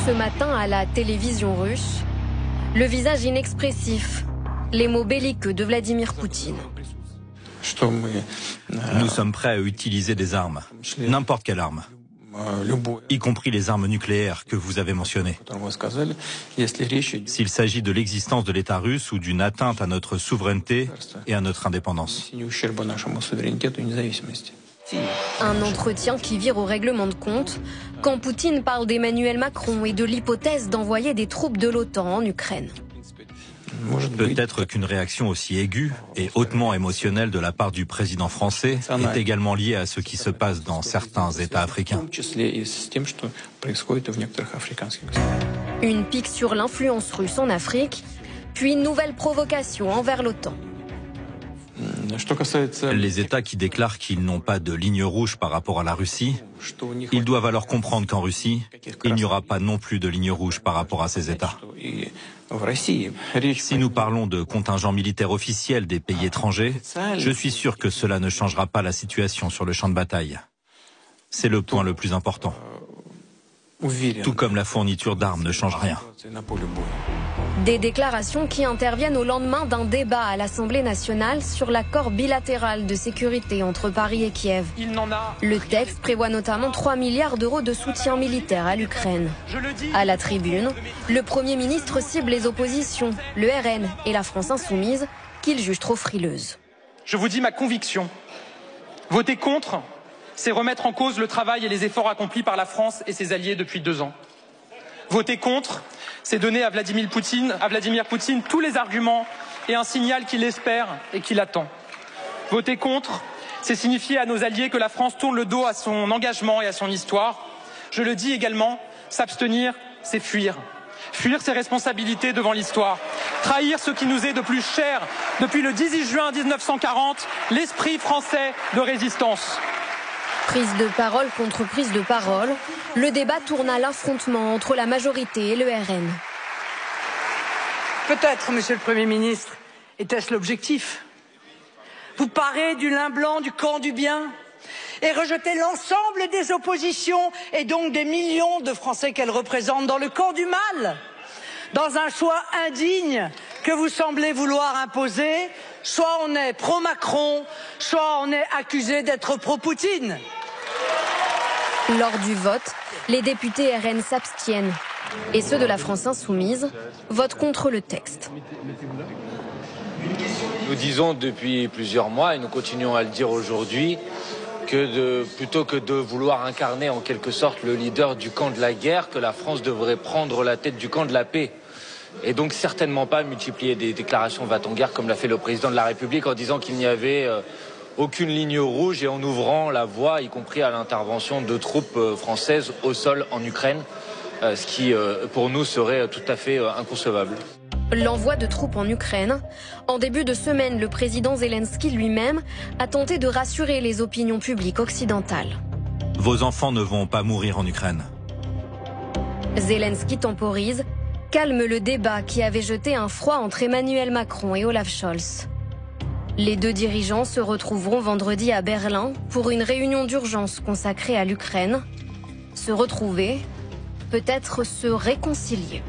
ce matin à la télévision russe, le visage inexpressif, les mots belliqueux de Vladimir Poutine. Nous sommes prêts à utiliser des armes, n'importe quelle arme, y compris les armes nucléaires que vous avez mentionnées. S'il s'agit de l'existence de l'État russe ou d'une atteinte à notre souveraineté et à notre indépendance. Un entretien qui vire au règlement de compte quand Poutine parle d'Emmanuel Macron et de l'hypothèse d'envoyer des troupes de l'OTAN en Ukraine. Peut-être qu'une réaction aussi aiguë et hautement émotionnelle de la part du président français est également liée à ce qui se passe dans certains États africains. Une pique sur l'influence russe en Afrique, puis une nouvelle provocation envers l'OTAN. Les États qui déclarent qu'ils n'ont pas de ligne rouge par rapport à la Russie, ils doivent alors comprendre qu'en Russie, il n'y aura pas non plus de ligne rouge par rapport à ces États. Si nous parlons de contingents militaires officiels des pays étrangers, je suis sûr que cela ne changera pas la situation sur le champ de bataille. C'est le point le plus important. Tout comme la fourniture d'armes ne change rien. Des déclarations qui interviennent au lendemain d'un débat à l'Assemblée nationale sur l'accord bilatéral de sécurité entre Paris et Kiev. Le texte prévoit notamment 3 milliards d'euros de soutien militaire à l'Ukraine. À la tribune, le Premier ministre cible les oppositions, le RN et la France insoumise, qu'il juge trop frileuses. Je vous dis ma conviction. Voter contre, c'est remettre en cause le travail et les efforts accomplis par la France et ses alliés depuis 2 ans. Voter contre, c'est donner à Vladimir Poutine tous les arguments et un signal qu'il espère et qu'il attend. Voter contre, c'est signifier à nos alliés que la France tourne le dos à son engagement et à son histoire. Je le dis également, s'abstenir, c'est fuir. Fuir ses responsabilités devant l'histoire. Trahir ce qui nous est de plus cher depuis le 18 juin 1940, l'esprit français de résistance. Prise de parole contre prise de parole, le débat tourne à l'affrontement entre la majorité et le RN. Peut-être, Monsieur le Premier ministre, était-ce l'objectif? Vous parez du lin blanc du camp du bien et rejeter l'ensemble des oppositions et donc des millions de Français qu'elles représentent dans le camp du mal, dans un choix indigne que vous semblez vouloir imposer. Soit on est pro-Macron, soit on est accusé d'être pro-Poutine. Lors du vote, les députés RN s'abstiennent et ceux de la France insoumise votent contre le texte. Nous disons depuis plusieurs mois, et nous continuons à le dire aujourd'hui, que plutôt que de vouloir incarner en quelque sorte le leader du camp de la guerre, que la France devrait prendre la tête du camp de la paix. Et donc certainement pas multiplier des déclarations va-t-en-guerre comme l'a fait le président de la République en disant qu'il n'y avait aucune ligne rouge et en ouvrant la voie, y compris à l'intervention de troupes françaises au sol en Ukraine, ce qui pour nous serait tout à fait inconcevable. L'envoi de troupes en Ukraine. En début de semaine, le président Zelensky lui-même a tenté de rassurer les opinions publiques occidentales. Vos enfants ne vont pas mourir en Ukraine. Zelensky temporise, calme le débat qui avait jeté un froid entre Emmanuel Macron et Olaf Scholz. Les deux dirigeants se retrouveront vendredi à Berlin pour une réunion d'urgence consacrée à l'Ukraine. Se retrouver, peut-être se réconcilier.